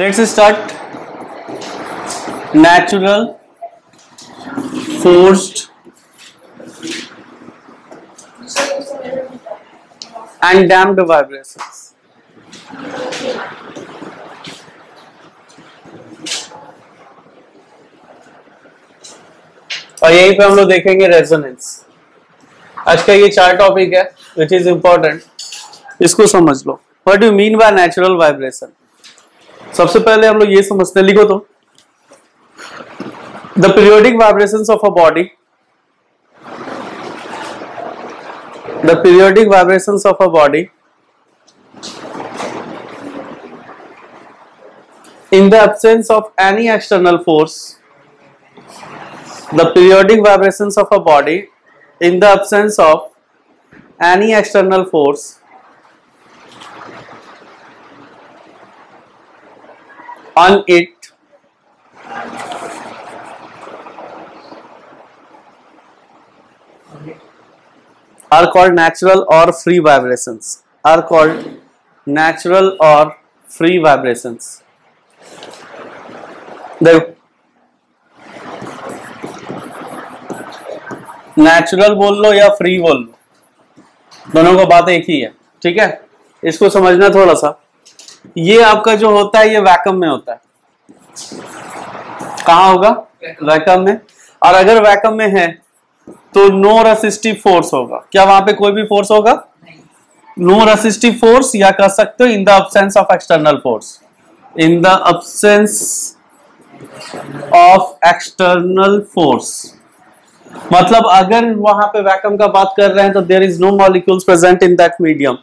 Let's start. Natural, forced, and damped vibrations. और यहीं पे हम लोग देखेंगे रेजोनेंस। आज का ये 4 टॉपिक है विच इज इंपॉर्टेंट, इसको समझ लो। What do mean by natural vibration? सबसे पहले हम लोग ये समझते हैं, लिखो तो, the periodic vibrations of a body, the periodic vibrations of a body in the absence of any external force, the periodic vibrations of a body in the absence of any external force on it are called natural or free vibrations, are called natural or free vibrations. Natural बोल लो या free बोल लो, दोनों को बात एक ही है, ठीक है। इसको समझना थोड़ा सा। ये आपका जो होता है ये वैक्यूम में होता है। कहाँ होगा? वैक्यूम में। और अगर वैक्यूम में है तो नो रेसिस्टिव फोर्स होगा। क्या वहां पे कोई भी फोर्स होगा? नो रेसिस्टिव फोर्स, या कह सकते हो in the absence of external force, in the absence of external force. मतलब अगर वहां पे वैक्यूम का बात कर रहे हैं तो there is no molecules present in that medium.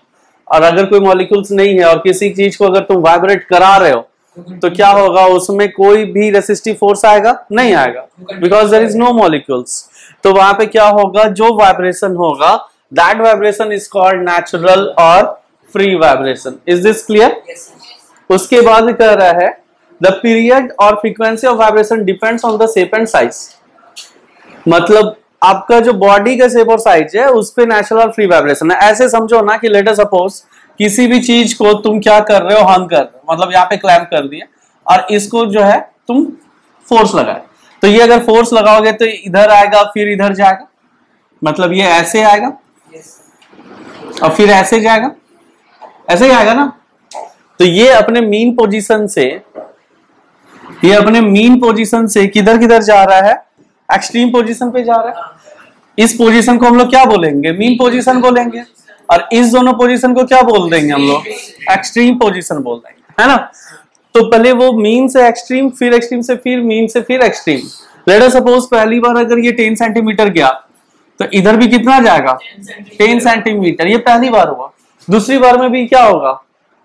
और अगर कोई मॉलिक्यूल्स नहीं है और किसी चीज को अगर तुम वाइब्रेट करा रहे हो तो क्या होगा? उसमें कोई भी रेसिस्टिव फोर्स आएगा? नहीं आएगा, because there is no molecules. तो वहां पे क्या होगा? जो वाइब्रेशन होगा that vibration is called natural और free vibration. Is this clear? उसके बाद कह रहा है द पीरियड और frequency of vibration depends on the shape and size. मतलब आपका जो बॉडी का शेप और साइज है उस पे नेचुरल और फ्री वाइब्रेशन है। ऐसे समझो ना कि लेट अस सपोज किसी भी चीज को तुम क्या कर रहे हो? हंग कर रहे हो, मतलब यहाँ पे क्लैंप कर दिया और इसको जो है तुम फोर्स लगाए, तो ये अगर फोर्स लगाओगे तो इधर आएगा फिर इधर जाएगा, मतलब ये ऐसे आएगा और फिर ऐसे जाएगा, ऐसे ही आएगा ना। तो ये अपने मीन पोजीशन से, ये अपने मीन पोजीशन से किधर किधर जा रहा है? एक्सट्रीम पोजीशन पे जा रहा है। इस पोजीशन को हम लोग क्या बोलेंगे? मीन पोजीशन बोलेंगे। और इस दोनों पोजीशन को क्या बोल देंगे हम लोग? एक्सट्रीम पोजीशन बोल देंगे, है ना। तो पहले वो मीन से एक्सट्रीम, फिर एक्सट्रीम से फिर मीन से फिर एक्सट्रीम। लेट अस सपोज पहली बार अगर ये 10 सेंटीमीटर गया तो इधर भी कितना जाएगा? 10 सेंटीमीटर। ये पहली बार हुआ। दूसरी बार में भी क्या होगा?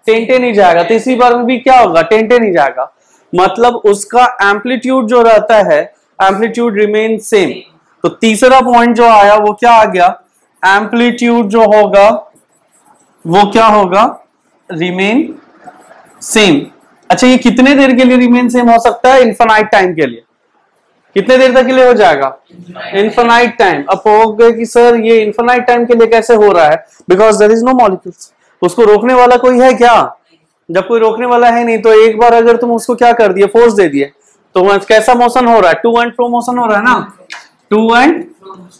10 ही जाएगा। तीसरी बार में भी क्या होगा? 10 ही जाएगा। मतलब उसका एम्पलीट्यूड जो रहता है, एम्पलीट्यूड रिमेन सेम। तो तीसरा पॉइंट जो आया वो क्या आ गया? एम्पलीट्यूड जो होगा वो क्या होगा? Remain same. अच्छा, ये कितने देर के लिए रिमेन सेम हो सकता है? इन्फिनाइट टाइम के लिए। कितने देर तक के लिए हो जाएगा? Infinite time. अब कहोगे कि सर ये इन्फिनाइट टाइम के लिए कैसे हो रहा है? Because there is no molecules. उसको रोकने वाला कोई है क्या? जब कोई रोकने वाला है नहीं तो एक बार अगर तुम उसको क्या कर दिए? फोर्स दे दिए, तो कैसा मोशन हो रहा है? टू एंड फ्रो मोशन हो रहा है ना, टू एंड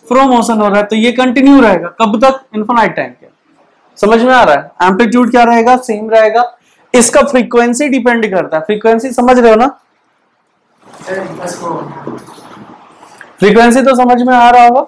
फ्रो मोशन हो रहा है। तो ये कंटिन्यू रहेगा कब तक? इन्फिनाइट टाइम के। समझ में आ रहा है? एम्पलीट्यूड क्या रहेगा? सेम रहेगा। इसका फ्रीक्वेंसी डिपेंड करता है। फ्रीक्वेंसी समझ रहे हो ना? फ्रीक्वेंसी तो समझ में आ रहा होगा।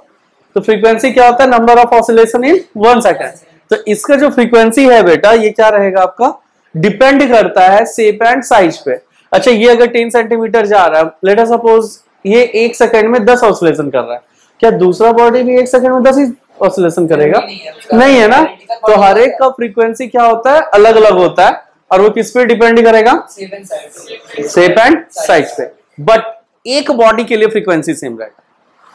तो फ्रीक्वेंसी क्या होता है? Number of oscillation in 1 second. तो इसका जो फ्रीक्वेंसी है बेटा, ये क्या रहेगा आपका? डिपेंड करता है शेप एंड साइज पे। अच्छा, ये अगर 10 सेंटीमीटर जा रहा है, लेट अस सपोज ये 1 सेकंड में 10 ऑसिलेशन कर रहा है, क्या दूसरा बॉडी भी 1 सेकंड में 10 ही ऑसिलेशन करेगा? नहीं है ना। तो हर एक का फ्रीक्वेंसी क्या होता है? अलग अलग होता है। और वो किस पे डिपेंड करेगा? शेप एंड साइज पे। बट एक बॉडी के लिए फ्रीक्वेंसी सेम रहेगा,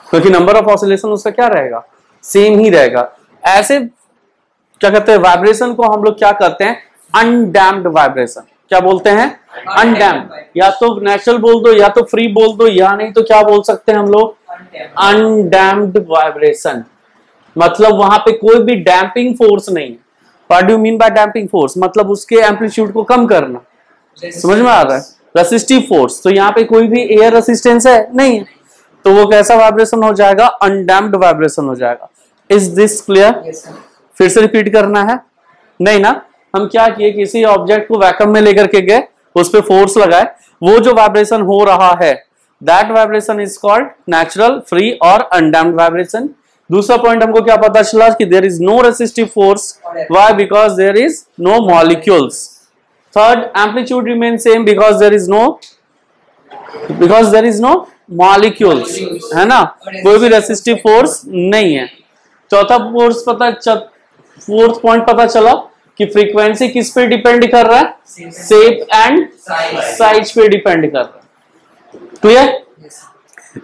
क्योंकि नंबर ऑफ ऑसिलेशन उसका क्या रहेगा? सेम ही रहेगा। ऐसे क्या कहते हैं? वाइब्रेशन को हम लोग क्या कहते हैं? Undamped vibration. क्या बोलते हैं? अनडैम्प्ड। या तो नेचुरल बोल दो, या तो फ्री बोल दो, या नहीं तो क्या बोल सकते हैं हम लोग? Undamped vibration. मतलब वहां पे कोई भी डैम्पिंग फोर्स नहीं है। What do you mean by damping force? मतलब उसके एम्पलीट्यूड को कम करना। समझ में आ रहा है? रेसिस्टिव फोर्स, तो यहाँ पे कोई भी एयर रेसिस्टेंस है नहीं है, तो वो कैसा वाइब्रेशन हो जाएगा? अनडैम्प्ड वाइब्रेशन हो जाएगा। Is this clear? फिर से रिपीट करना है नहीं ना? हम क्या किए, किसी ऑब्जेक्ट को वैक्यूम में लेकर के गए, उस पर फोर्स लगाए, वो जो वाइब्रेशन हो रहा है that vibration is called natural, free और अनडैम्प्ड वाइब्रेशन। दूसरा पॉइंट हमको क्या पता चला कि there is no resistive force, why? Because there is no molecules. Third, amplitude remain same because there is no molecules, है ना? कोई भी रेसिस्टिव फोर्स नहीं है। चौथा फोर्थ पॉइंट पता चला कि फ्रीक्वेंसी किस पे डिपेंड कर रहा है? शेप एंड साइज पे डिपेंड कर रहा है। क्लियर?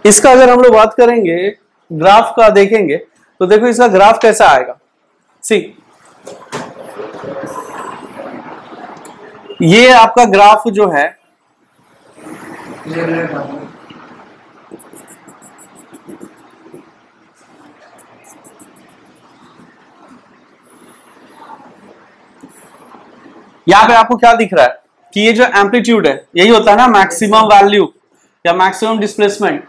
इसका अगर हम लोग बात करेंगे, ग्राफ का देखेंगे, तो देखो इसका ग्राफ कैसा आएगा। सी, ये आपका ग्राफ जो है, यहां पे आपको क्या दिख रहा है कि ये जो एम्पलीट्यूड है, यही होता है ना मैक्सिमम वैल्यू या मैक्सिमम डिस्प्लेसमेंट।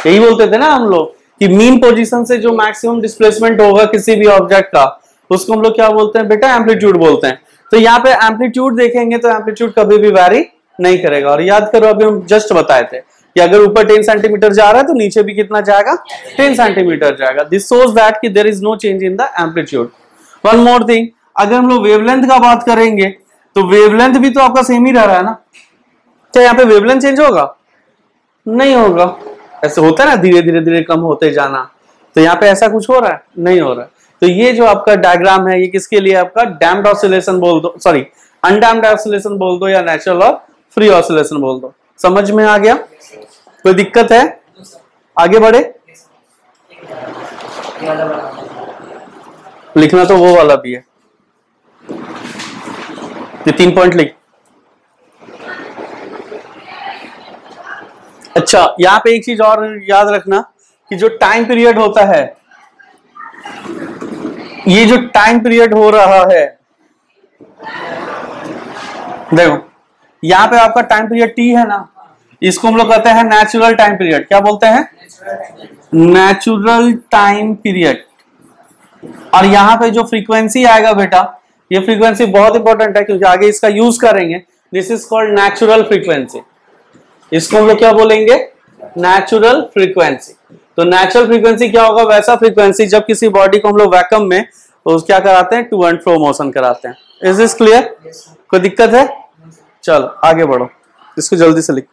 यही बोलते थे ना हम लोग कि मीन पोजीशन से जो मैक्सिमम डिस्प्लेसमेंट होगा किसी भी ऑब्जेक्ट का, उसको हम लोग क्या बोलते हैं बेटा? एम्पलीट्यूड बोलते हैं। तो यहाँ पे एम्पलीट्यूड देखेंगे तो एम्पलीट्यूड कभी भी वैरी नहीं करेगा। और याद करो, अभी हम जस्ट बताए थे कि अगर ऊपर 10 सेंटीमीटर जा रहा है तो नीचे भी कितना जाएगा? 10 सेंटीमीटर जाएगा। दिस शोज दैट कि there is no change in the amplitude. One more thing, अगर हम लोग वेवलेंथ का बात करेंगे तो वेवलेंथ भी तो आपका सेम ही रह रहा है ना? क्या यहाँ पे वेवलेंथ चेंज होगा? नहीं होगा। ऐसे होता है ना, धीरे धीरे धीरे कम होते जाना, तो यहाँ पे ऐसा कुछ हो रहा है? नहीं हो रहा है। तो ये जो आपका डायग्राम है, ये किसके लिए? आपका डैम्प्ड ऑसिलेशन बोल दो, सॉरी अनडैम्प्ड ऑसिलेशन बोल दो, या नेचुरल और फ्री ऑसिलेशन बोल दो। समझ में आ गया? कोई दिक्कत है? आगे बढ़े? लिखना तो वो वाला भी है, ये 3 पॉइंट लिख। अच्छा, यहां पे एक चीज और याद रखना कि जो टाइम पीरियड होता है, ये जो टाइम पीरियड हो रहा है, देखो यहां पे आपका टाइम पीरियड टी है ना, इसको हम लोग कहते हैं नेचुरल टाइम पीरियड। क्या बोलते हैं? Natural time period. और यहां पे जो फ्रीक्वेंसी आएगा बेटा, ये फ्रीक्वेंसी बहुत इंपॉर्टेंट है क्योंकि आगे इसका यूज करेंगे। This is called natural frequency. इसको हम लोग क्या बोलेंगे? Natural frequency. तो नेचुरल फ्रीक्वेंसी क्या होगा? वैसा फ्रीक्वेंसी जब किसी बॉडी को हम लोग वैक्यूम में तो क्या कराते हैं? टू एंड फ्रो मोशन कराते हैं। Is this clear? कोई दिक्कत है? चलो आगे बढ़ो, इसको जल्दी से लिख।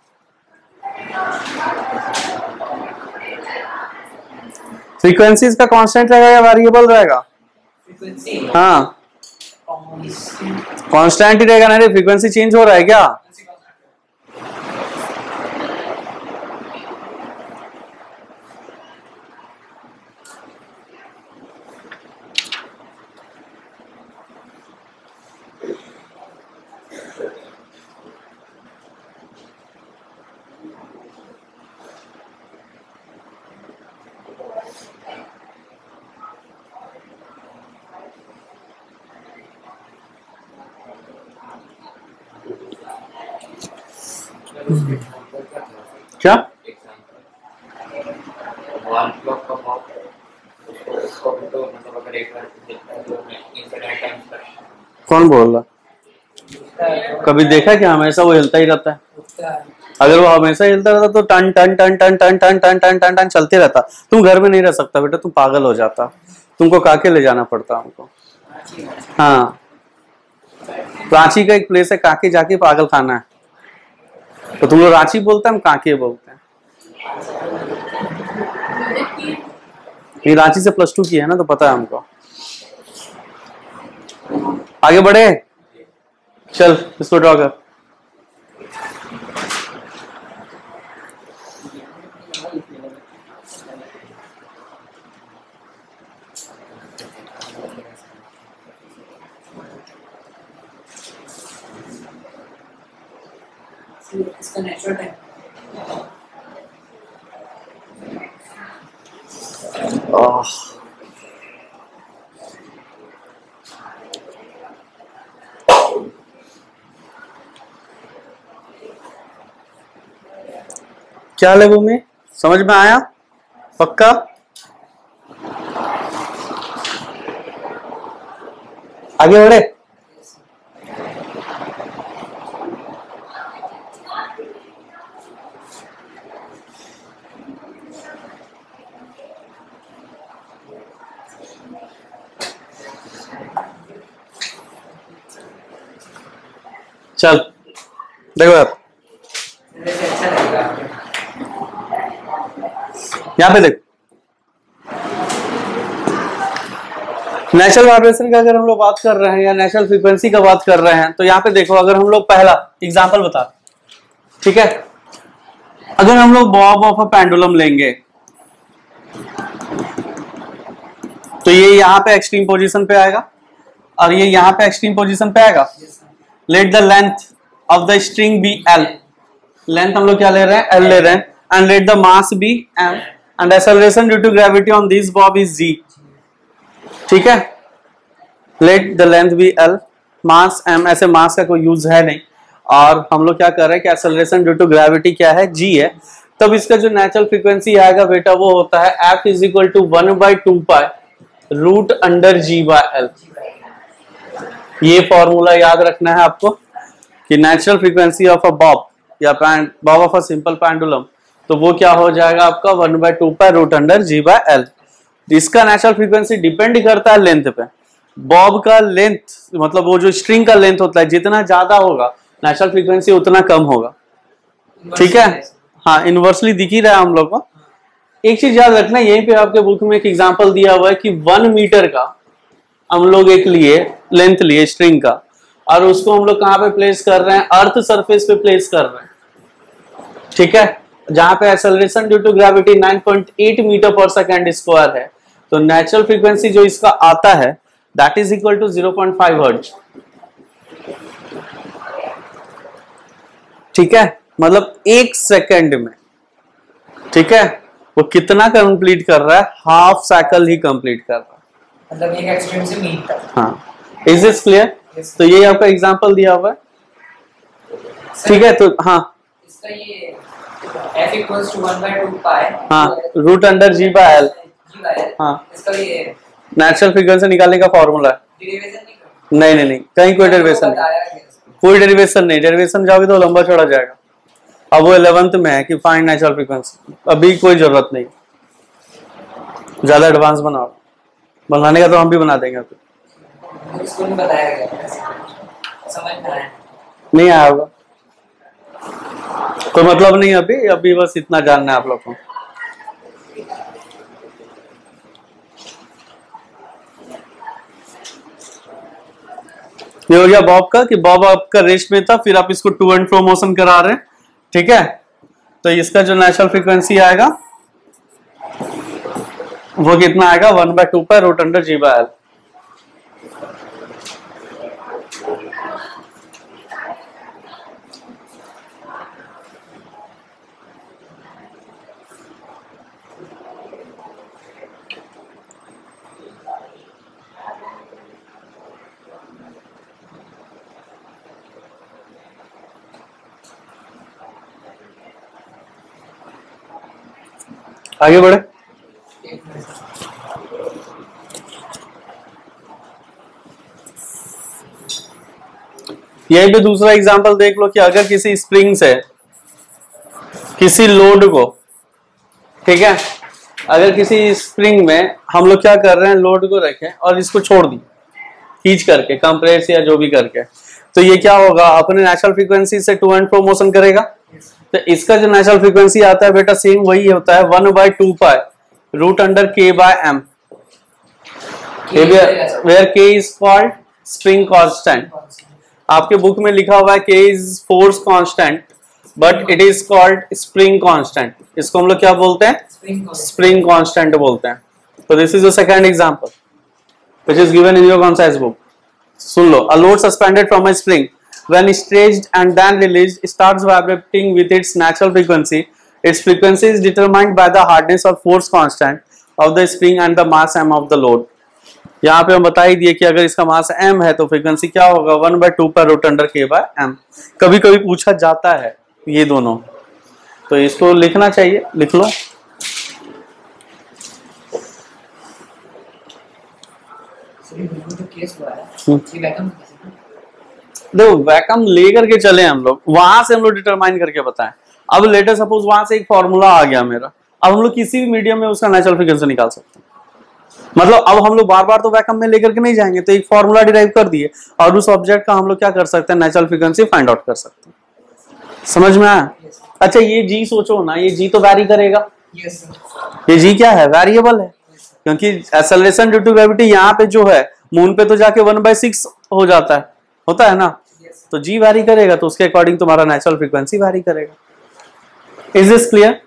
फ्रीक्वेंसी इसका कांस्टेंट रहेगा या वेरिएबल रहेगा? हाँ, कांस्टेंट ही रहेगा ना रे। फ्रीक्वेंसी चेंज हो रहा है क्या? क्या? कौन बोल रहा? कभी देखा क्या? हमेशा वो हिलता ही रहता है। अगर वो हमेशा हिलता रहता तो टन टन टन टन टन टन टन टन टन टन चलते रहता। तुम घर में नहीं रह सकता बेटा, तुम पागल हो जाता। तुमको काके ले जाना पड़ता हमको। हाँ, रांची का एक प्लेस है काके, जाके पागल खाना है। तो तुम लोग रांची बोलते हैं, हम काके बोलते हैं। ये रांची से +2 की है ना, तो पता है हमको। आगे बढ़े, चल इसको ड्रॉ कर। इसका नेचुरल टाइम क्या लेवल में समझ में आया? पक्का? आगे बढ़े। चल देखो आप अच्छा लगेगा। यहाँ पे देखो, नेचुरल वाइब्रेशन का अगर हम लोग बात कर रहे हैं या नेचुरल फ्रीक्वेंसी का बात कर रहे हैं, तो यहाँ पे देखो, अगर हम लोग पहला एग्जांपल बता, ठीक है, अगर हम लोग बॉब ऑफ अ पेंडुलम लेंगे तो ये यहाँ पे एक्सट्रीम पोजीशन पे आएगा और ये यहाँ पे एक्सट्रीम पोजीशन पे आएगा। Let the length of the string be L, length हम लोग क्या ले रहे हैं? एल ले रहे हैं। And let the mass be M and acceleration due to gravity on this bob is G, ठीक है। Let the length be L, mass M, ऐसे मास का कोई यूज है नहीं, और हम लोग क्या कर रहे हैं कि एक्सेलरेशन ड्यू टू ग्रेविटी क्या है? जी है। तब इसका जो नेचुरल फ्रीक्वेंसी आएगा बेटा वो होता है F is equal to 1/2 pi root under ji by L. ये फॉर्मूला याद रखना है आपको कि natural frequency of a bob या bob of a simple pendulum, तो वो क्या हो जाएगा आपका 1/2 pi root under ji by L. इसका नेचुरल फ्रीक्वेंसी डिपेंड करता है लेंथ पे। बॉब का लेंथ मतलब वो जो स्ट्रिंग का लेंथ होता है, जितना ज्यादा होगा नेचुरल फ्रीक्वेंसी उतना कम होगा, ठीक है। हाँ, इनवर्सली दिख ही रहा है हम लोग को। एक चीज याद रखना, यहीं पे आपके बुक में एक एग्जांपल दिया हुआ है कि 1 मीटर का हम लोग एक लिए लेंथ लिए स्ट्रिंग का, और उसको हम लोग कहाँ पे प्लेस कर रहे हैं? अर्थ सरफेस पे प्लेस कर रहे हैं, ठीक है, जहां पे acceleration due to gravity 9.8 metre per second square है। तो नेचुरल फ्रीक्वेंसी जो इसका आता है that is equal to 0.5 hertz, ठीक है, मतलब 1 सेकेंड में, ठीक है। वो कितना कंप्लीट कर रहा है? हाफ साइकिल ही कंप्लीट कर रहा है, मतलब एक एक्सट्रीम से मीट तक। हाँ, इज दिस क्लियर? तो ये आपका एग्जांपल दिया हुआ है, ठीक है। तो हाँ, इसका ये f इक्वल्स टू 1/2 पाई, हाँ, root under ji by L, हाँ, इसका ये नेचुरल फ्रीक्वेंसी निकालने का फॉर्मूला है। डेरिवेशन नहीं करना। नहीं, कहीं कोई डेरिवेशन नहीं, कोई डेरिवेशन नहीं। डेरिवेशन जाओगे तो लंबा चौड़ा जाएगा। अब वो 11th में है कि फाइंड नेचुरल फ्रीक्वेंसी, अभी कोई जरूरत नहीं, ज्यादा एडवांस बनाओ, बनाने का तो हम भी बना देंगे। स्कूल में बताया गया, समझ में आया नहीं आया होगा, कोई मतलब नहीं, अभी बस इतना जानना है आप लोग को। ये हो गया बॉब का, कि बॉब आपका रेस्ट में था, फिर आप इसको टू एंड फ्रो मोशन करा रहे हैं, ठीक है। तो इसका जो नेचुरल फ्रीक्वेंसी आएगा वो कितना आएगा? 1/2 pi root under ji by L. आगे बढ़े। यहीं पे दूसरा एग्जांपल देख लो कि अगर किसी स्प्रिंग से किसी लोड को, ठीक है, अगर किसी स्प्रिंग में हम लोग क्या कर रहे हैं, लोड को रखें और इसको छोड़ दी खींच करके, कंप्रेस या जो भी करके, तो ये क्या होगा? अपने नेचुरल फ्रीक्वेंसी से टू एंड फ्रो मोशन करेगा। तो इसका जो नेचुरल फ्रीक्वेंसी आता है बेटा सेम वही होता है 1/2 पाई रूट अंडर के बाय एम, वेयर के इज कॉल्ड स्प्रिंग कांस्टेंट। आपके बुक में लिखा हुआ है के is force constant, but it is called spring constant. इसको हम लोग क्या बोलते हैं? स्प्रिंग कांस्टेंट बोलते हैं। तो this is the second example which is given in your concise book. Soon low, a load suspended from a spring when stretched and then released starts vibrating with its natural frequency. Its frequency is determined by the hardness or force constant of the spring and the mass m of the load. यहाँ पे हम बता ही दिए कि अगर इसका मास m है तो फ्रीक्वेंसी क्या होगा? 1/2 पर root under k by m। कभी कभी पूछा जाता है ये दोनों, तो इसको लिखना चाहिए, लिख लो। देखो वैकम लेकर के चले हम लोग, वहां से हम लोग डिटरमाइन करके बताएं। अब लेटर सपोज वहां से एक फॉर्मूला आ गया मेरा, अब हम लोग किसी भी मीडियम में उसका नेचुरल फ्रीक्वेंसी निकाल सकते हैं। मतलब अब हम लोग बार बार तो वैकम में लेकर के नहीं जाएंगे, तो एक फॉर्मूला डिराइव कर दिए और उस ऑब्जेक्ट का हम लोग क्या कर सकते हैं, नेचुरल फ्रीक्वेंसी फाइंड आउट कर सकते हैं। समझ में आया? अच्छा ये जी सोचो ना, ये जी तो वैरी करेगा। ये जी क्या है, वेरिएबल है, क्योंकि एक्सेलरेशन ड्यू टू ग्रेविटी यहाँ पे जो है मून पे तो जाके 1/6 हो जाता है, होता है ना। तो जी वैरी करेगा, तो उसके अकॉर्डिंग तुम्हारा नेचुरल फ्रीक्वेंसी वैरी करेगा। Is this clear?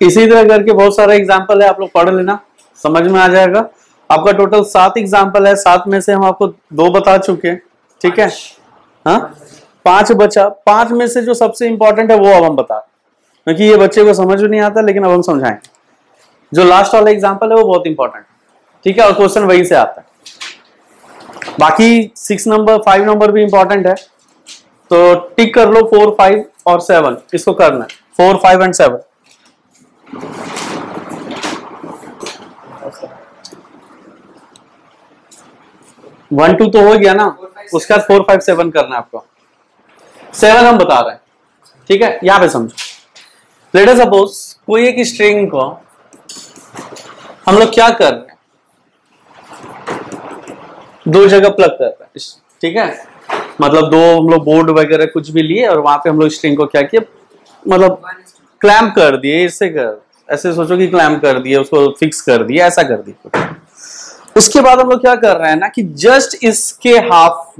इसी तरह करके बहुत सारे एग्जाम्पल है, आप लोग पढ़ लेना, समझ में आ जाएगा। आपका टोटल 7 एग्जाम्पल है, 7 में से हम आपको 2 बता चुके हैं, ठीक है। हाँ 5 बचा, 5 में से जो सबसे इंपॉर्टेंट है वो अब हम बता, क्योंकि ये बच्चे को समझ में नहीं आता, लेकिन अब हम समझाएंगे। जो लास्ट वाला एग्जाम्पल है वो बहुत इंपॉर्टेंट, ठीक है, और क्वेश्चन वही से आता है। बाकी 6 नंबर 5 नंबर भी इंपॉर्टेंट है, तो टिक कर लो 4 5 और 7, इसको करना है 4 5 एंड 7। 1 2 तो हो गया ना, उसका 4 5 7 करना है आपको। 7 हम बता रहे हैं, ठीक है। यहां पे समझो, लेट अस सपोज कोई एक स्ट्रिंग को हम लोग क्या कर रहे हैं, 2 जगह प्लग कर रहे हैं, ठीक है। मतलब 2 हम लोग बोर्ड वगैरह कुछ भी लिए और वहां पे हम लोग स्ट्रिंग को क्या किया, मतलब क्लैम्प कर दिए, इससे कर, ऐसे सोचो कि क्लैम्प कर दिए, उसको फिक्स कर दिया, ऐसा कर दिया। उसके बाद हम लोग क्या कर रहे हैं ना कि जस्ट इसके हाफ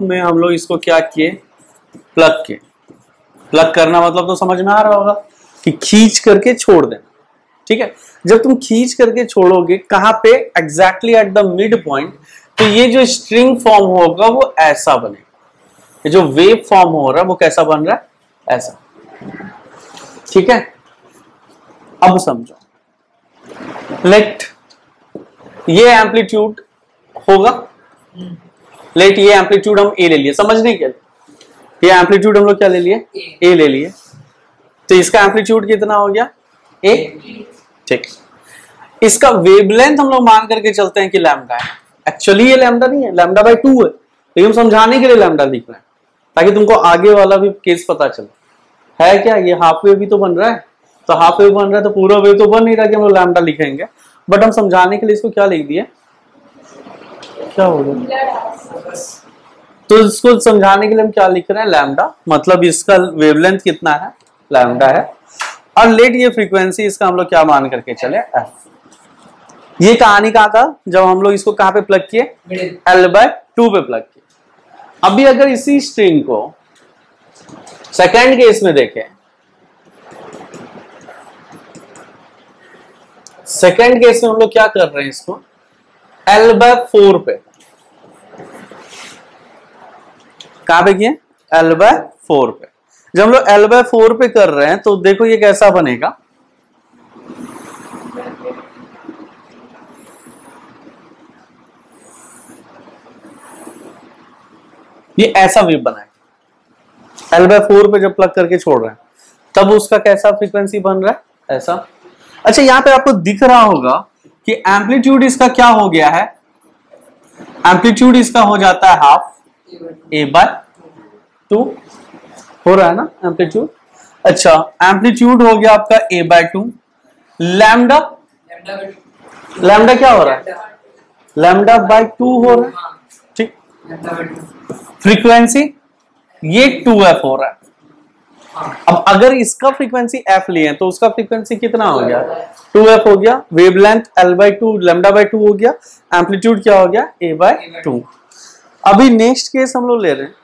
में हम लोग इसको क्या किए, प्लग किए। प्लग करना मतलब तो समझ में आ रहा होगा कि खींच करके छोड़ देना, ठीक है। जब तुम खींच करके छोड़ोगे कहां पे, exactly at the mid point, तो ये जो स्ट्रिंग फॉर्म होगा वो ऐसा बनेगा। ये जो वेव फॉर्म हो रहा है वो कैसा बन रहा है, ऐसा, ठीक है। अब समझो, लेट ये एम्पलीट्यूड होगा, लेट ये एम्पलीट्यूड हम ए ले लिए, समझने के लिए ये एम्पलीट्यूड हम लोग क्या ले लिए, ए ले लिए। तो इसका एम्पलीट्यूड कितना हो गया, ए, ठीक। इसका वेवलेंथ हम लोग मान करके चलते हैं कि लैम्डा है। एक्चुअली ये लैम्डा नहीं है, लैम्डा बाय 2 है, लेकिन हम समझाने के लिए लैम्डा लिख रहे हैं ताकि तुमको आगे वाला भी केस पता चले। है क्या, ये हाफ वेव भी तो बन रहा है, तो हाफ वेव बन रहा है तो पूरा वेव तो बन नहीं रहा कि हम लोग लैम्डा लिखेंगे, बट हम समझाने के लिए इसको क्या लिख दिए, क्या हो गया, तो इसको समझाने के लिए हम क्या लिख रहे हैं, लैम्डा। मतलब इसका वेवलेंथ कितना है, लैम्डा है, और लेट ये फ्रीक्वेंसी इसका हम लोग क्या मान करके चले, एफ। ये कहानी कहा था जब हम लोग इसको कहां पे प्लग किए, L/2 पे प्लग किए। अभी अगर इसी स्ट्रिंग को सेकेंड केस में देखें, सेकेंड केस में हम लोग क्या कर रहे हैं, इसको L/4 पे, कहां पे किए, L/4 पे। जब हम लोग L/4 पे कर रहे हैं तो देखो ये कैसा बनेगा, ये ऐसा वेव बनाएगा। L/4 पे जब प्लग करके छोड़ रहे हैं तब उसका कैसा फ्रीक्वेंसी बन रहा है, ऐसा। अच्छा यहां पे आपको दिख रहा होगा कि एम्पलीट्यूड इसका क्या हो गया है, एम्पलीट्यूड इसका हो जाता है हाफ A/2 हो रहा है ना एम्पलीट्यूड। अच्छा एम्पलीट्यूड हो गया आपका A/2, लैम्डा क्या हो रहा है, λ/2 हो रहा है, ठीक। फ्रीक्वेंसी ये 2f हो रहा है। अब अगर इसका फ्रीक्वेंसी f लिए तो उसका फ्रीक्वेंसी कितना हो गया, 2f हो गया, वेवलेंथ L/2 λ/2 हो गया, एम्पलीट्यूड क्या हो गया, A/2। अभी नेक्स्ट केस हम लोग ले रहे हैं,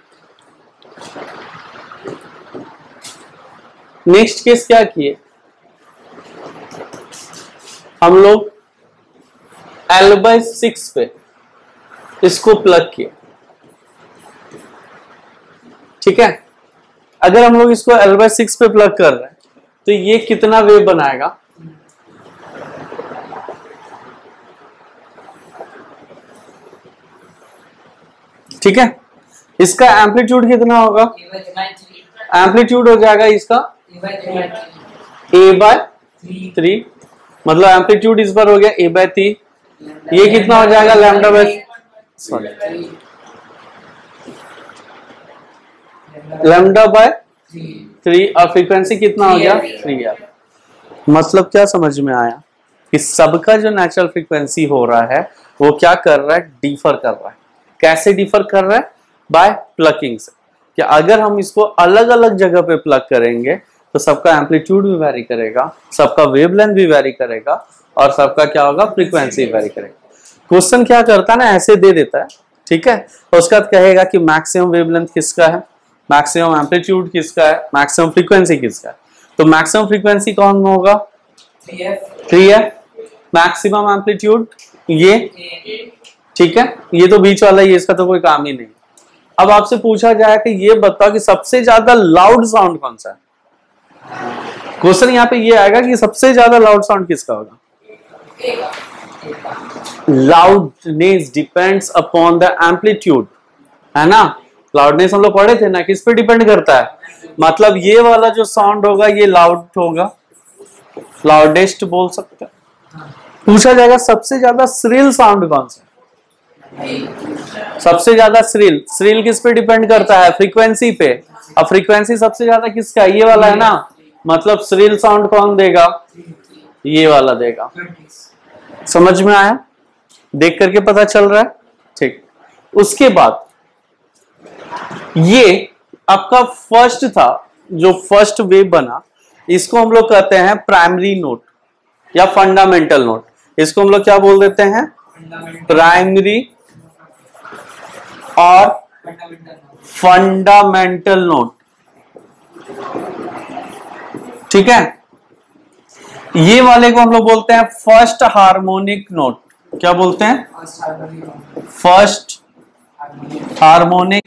नेक्स्ट केस क्या किए, हम लोग L/6 पे इसको प्लग किया, ठीक है। अगर हम लोग इसको L/6 पे प्लग कर रहे हैं तो ये कितना वेव बनाएगा? ठीक है, इसका एम्पलीट्यूड कितना होगा? एम्पलीट्यूड हो जाएगा इसका A/3, मतलब एम्पलीट्यूड इस बार हो गया A/3। ये कितना हो जाएगा? λ/3 और फ्रीक्वेंसी कितना हो गया? 3R। मतलब क्या समझ में आया कि सबका जो नेचुरल फ्रीक्वेंसी हो रहा है वो क्या कर रहा है? डिफर कर रहा है। कैसे डिफर कर रहा है? बाय प्लकिंग से। कि अगर हम इसको अलग अलग जगह पे प्लग करेंगे तो सबका एम्पलीट्यूड भी वेरी करेगा, सबका वेवलेंथ भी वेरी करेगा और सबका क्या होगा? फ्रीक्वेंसी वेरी करेगा। क्वेश्चन क्या करता है ना, ऐसे दे देता है, ठीक है, तो उसका कहेगा कि मैक्सिमम वेवलेंथ किसका है, मैक्सिमम एम्पलीट्यूड किसका है, मैक्सिमम फ्रीक्वेंसी किसका है। तो मैक्सिमम फ्रीक्वेंसी कौन होगा? 3F। मैक्सिमम एम्पलीट्यूड ये, ठीक है, ये तो बीच वाला ही है, इसका तो कोई काम ही नहीं। अब आपसे पूछा जाए कि ये बताओ कि सबसे ज्यादा लाउड साउंड कौन सा है। क्वेश्चन यहाँ पे ये आएगा कि सबसे ज्यादा लाउड साउंड किसका होगा? Loudness depends upon the amplitude, है ना। लाउडनेस हम लोग पढ़े थे ना, किस पे डिपेंड करता है? मतलब ये वाला जो साउंड होगा ये लाउड होगा, लाउडेस्ट बोल सकते हैं। पूछा जाएगा सबसे ज्यादा श्रिल साउंड कौन सा? सबसे ज्यादा श्रिल, श्रिल किस पे डिपेंड करता है? फ्रीक्वेंसी पे। अब फ्रीक्वेंसी सबसे ज्यादा किसका? ये वाला है ना, मतलब श्रिल साउंड कौन देगा? ये वाला देगा। समझ में आया? देख करके पता चल रहा है, ठीक। उसके बाद ये आपका फर्स्ट था, जो फर्स्ट वेव बना, इसको हम लोग कहते हैं प्राइमरी नोट या फंडामेंटल नोट। इसको हम लोग क्या बोल देते हैं? प्राइमरी और फंडामेंटल नोट, ठीक है। ये वाले को हम लोग बोलते हैं फर्स्ट हार्मोनिक नोट। क्या बोलते हैं? First harmonic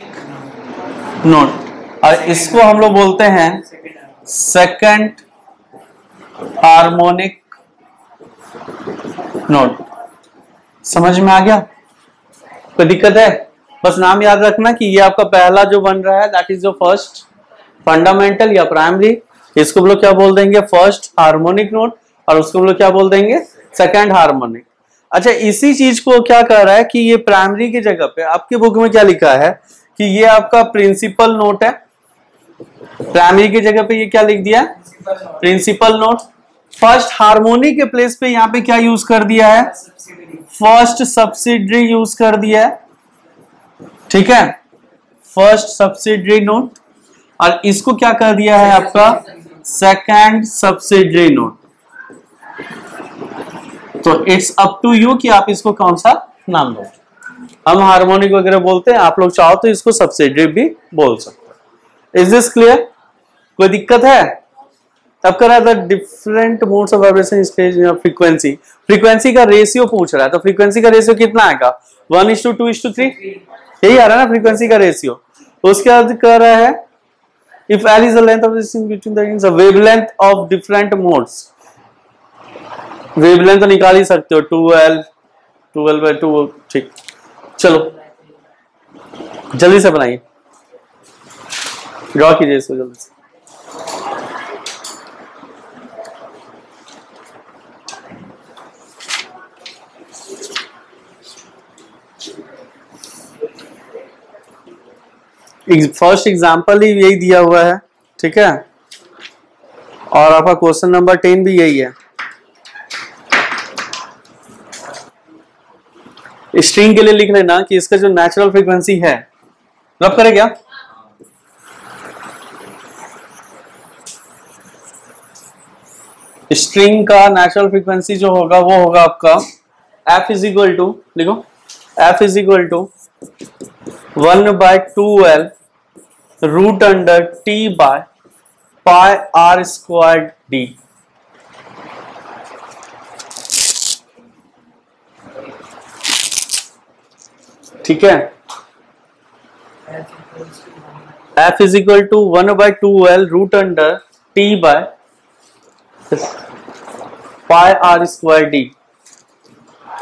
note. और इसको हम लोग बोलते हैं सेकंड हार्मोनिक नोट। समझ में आ गया? कोई दिक्कत है? बस नाम याद रखना कि ये आपका पहला जो बन रहा है दैट इज जो फर्स्ट फंडामेंटल या प्राइमरी, इसको हम लोग क्या बोल देंगे? First harmonic note. और उसको हम लोग क्या बोल देंगे? Second harmonic. अच्छा, इसी चीज को क्या कर रहा है कि ये प्राइमरी की जगह पे आपके बुक में क्या लिखा है कि ये आपका प्रिंसिपल नोट है। प्राइमरी की जगह पे ये क्या लिख दिया? Principal note. फर्स्ट हार्मोनिक के प्लेस पे यहाँ पे क्या यूज कर दिया है? फर्स्ट सब्सिडरी यूज कर दिया है, ठीक है, फर्स्ट सब्सिडरी नोट। और इसको क्या कर दिया है आपका? Second subsidiary note. तो इट्स अप टू यू कि आप इसको कौन सा नाम दो। हम हार्मोनिक वगैरह बोलते हैं, आप लोग चाहो तो इसको सब्सिडरी भी बोल सकते हैं। Is this clear? कोई दिक्कत है? तब कर रहा था different modes of vibration stage frequency. Frequency का रेशियो पूछ रहा है, तो फ्रीक्वेंसी का रेशियो कितना आएगा? 1:2:3, यही आ रहा है ना फ्रीक्वेंसी का रेशियो। उसके बाद कह रहा है if L is the length of distance between the wavelength of different modes। Wavelength तो निकाल ही सकते हो, 2L/2, ठीक। चलो जल्दी से बनाइए, ड्रॉ कीजिए इसको जल्दी से। फर्स्ट एग्जाम्पल ही यही दिया हुआ है, ठीक है, और आपका क्वेश्चन नंबर 10 भी यही है। स्ट्रिंग के लिए लिख लेना कि इसका जो नेचुरल फ्रीक्वेंसी है, रब करे क्या? स्ट्रिंग का नेचुरल फ्रीक्वेंसी जो होगा वो होगा आपका F इज इक्वल टू, लिखो, F is equal to 1/2L √T/πr² D। ठीक है, F is equal to 1/2L root under T by pi R square D.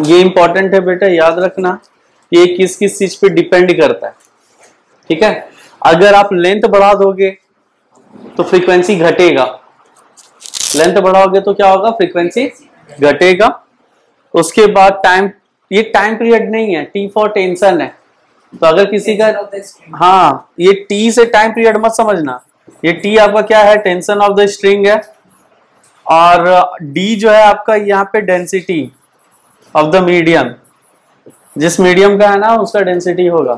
ये इंपॉर्टेंट है बेटा, याद रखना, ये किस किस चीज पे डिपेंड करता है। ठीक है, अगर आप लेंथ बढ़ा दोगे तो फ्रीक्वेंसी घटेगा, लेंथ बढ़ाओगे तो क्या होगा, फ्रीक्वेंसी घटेगा। उसके बाद टाइम, ये टाइम पीरियड नहीं है, टी फॉर टेंशन है। तो अगर किसी का, हाँ ये टी से टाइम पीरियड मत समझना, ये टी आपका क्या है, टेंशन ऑफ द स्ट्रिंग है, और डी जो है आपका यहाँ पे डेंसिटी ऑफ द मीडियम, जिस मीडियम का है ना उसका डेंसिटी होगा।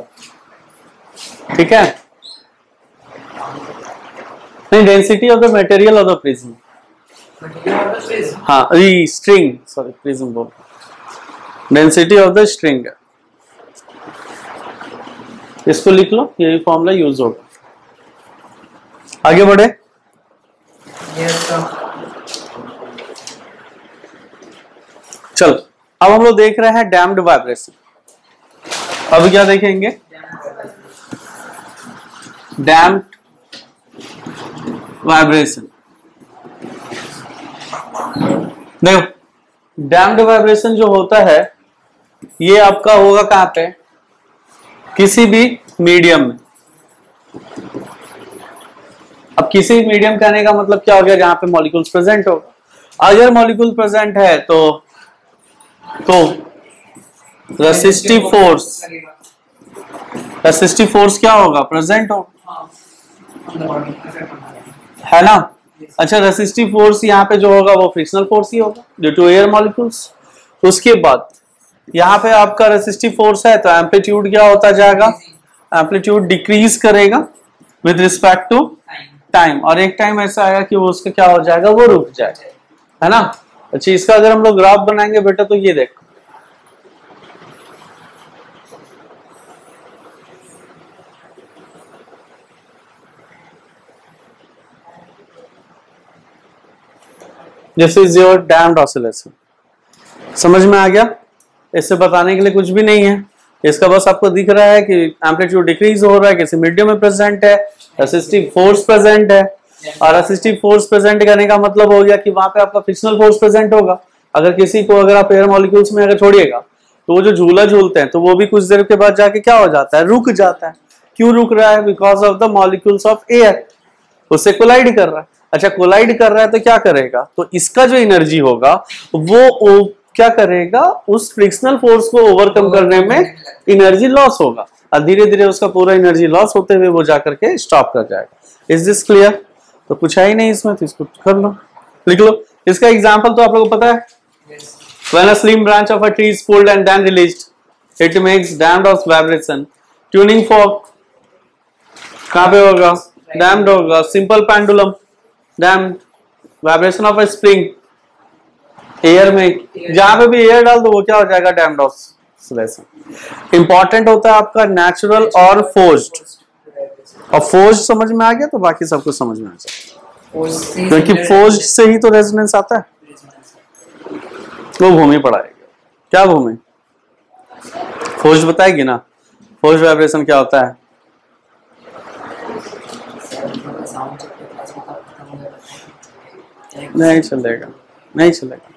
ठीक है, नहीं density of the material of the prism, हाँ स्ट्रिंग, सॉरी प्रिज्म बोल, डेंसिटी ऑफ द स्ट्रिंग है। इसको लिख लो, यही फॉर्मूला यूज होगा। आगे बढ़े। चलो अब हम लोग देख रहे हैं डैम्प्ड वाइब्रेशन। अब क्या देखेंगे, डैम्प्ड वाइब्रेशन। देखो डैम्प्ड वाइब्रेशन जो होता है ये आपका होगा कहां पे, किसी भी मीडियम में। अब किसी भी मीडियम कहने का मतलब क्या हो गया, जहां पे मॉलिक्यूल्स प्रेजेंट हो। अगर मॉलिक्यूल प्रेजेंट है तो रेसिस्टिव फोर्स क्या होगा, प्रेजेंट होगा, है ना। अच्छा, रेसिस्टिव फोर्स यहाँ पे जो होगा वो फ्रिक्शनल फोर्स ही होगा ड्यू टू एयर मॉलिक्यूल्स। उसके बाद यहाँ पे आपका रेसिस्टिव फोर्स है तो एम्पलीट्यूड क्या होता जाएगा, एम्पलीट्यूड डिक्रीज करेगा विद रिस्पेक्ट टू टाइम, और एक टाइम ऐसा आएगा कि वो उसका क्या हो जाएगा, वो रुक जाएगा, है ना। अच्छा, इसका अगर हम लोग ग्राफ बनाएंगे बेटा तो ये देखो, this is your damped oscillation. समझ में आ गया, इससे बताने के लिए कुछ भी नहीं है, इसका बस आपको दिख रहा है कि एम्पलीट्यूड डिक्रीज हो रहा है, किसी मीडियम में प्रेजेंट है, रेसिस्टिव फोर्स प्रेजेंट है, और रेसिस्टिव फोर्स प्रेजेंट करने का मतलब हो गया कि वहां पे आपका फ्रिक्शनल फोर्स प्रेजेंट होगा। अगर किसी को, अगर आप एयर मॉलिक्यूल्स में अगर छोड़िएगा तो वो जो झूला झूलते हैं तो वो भी कुछ देर के बाद जाके क्या हो जाता है, रुक जाता है। क्यों रुक रहा है, because of the molecules of air, उससे कोलाइड कर रहा है। अच्छा, कोलाइड कर रहा है तो क्या करेगा, तो इसका जो एनर्जी होगा वो क्या करेगा, उस फ्रिक्शनल फोर्स को ओवरकम करने में एनर्जी लॉस होगा, और धीरे धीरे उसका पूरा एनर्जी लॉस होते हुए वो जाकर के स्टॉप कर जाएगा। Is this clear? तो कुछ है ही नहीं इसमें, तो इसको कर लो, लिख लो। इसका एग्जांपल तो आप लोगों को पता है, when a slim branch of a tree is pulled and then released it makes damped of vibration. Tuning fork कहां पे होगा, डैम्प्ड होगा। Simple pendulum damped. Vibration of a spring air में, जहां पे भी एयर डाल दो वो क्या हो जाएगा, डैम्प्ड ऑसिलेशन। इंपॉर्टेंट होता है आपका नेचुरल और फोर्स्ड, और फोर्स्ड समझ में आ गया तो बाकी सब कुछ समझ में आ जाएगा, क्योंकि फोर्स्ड से ही तो रेजोनेंस आता है। वो भूमि पढ़ाएगा, क्या भूमि, फोर्स्ड बताएगी ना, फोर्स्ड वाइब्रेशन क्या होता है। नहीं चलेगा, नहीं चलेगा,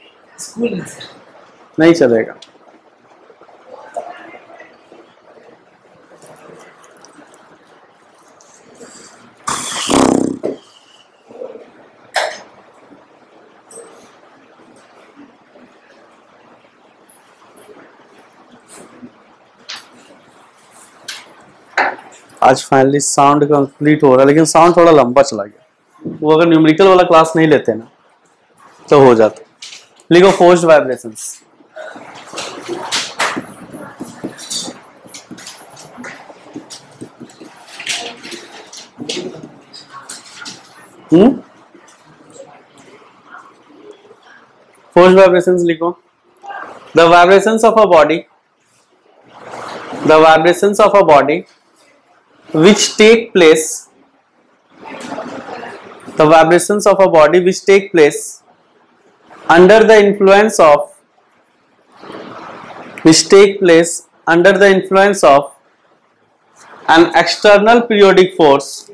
नहीं चलेगा। आज फाइनली साउंड कंप्लीट हो रहा है, लेकिन साउंड थोड़ा लंबा चला गया। वो अगर न्यूमेरिकल वाला क्लास नहीं लेते ना तो हो जाता। लिखो फोर्स्ड वाइब्रेशंस। फोर्स्ड वाइब्रेशंस लिखो। The vibrations of a body, the vibrations of a body which take place, the vibrations of a body which take place under the influence of, which take place under the influence of an external periodic force,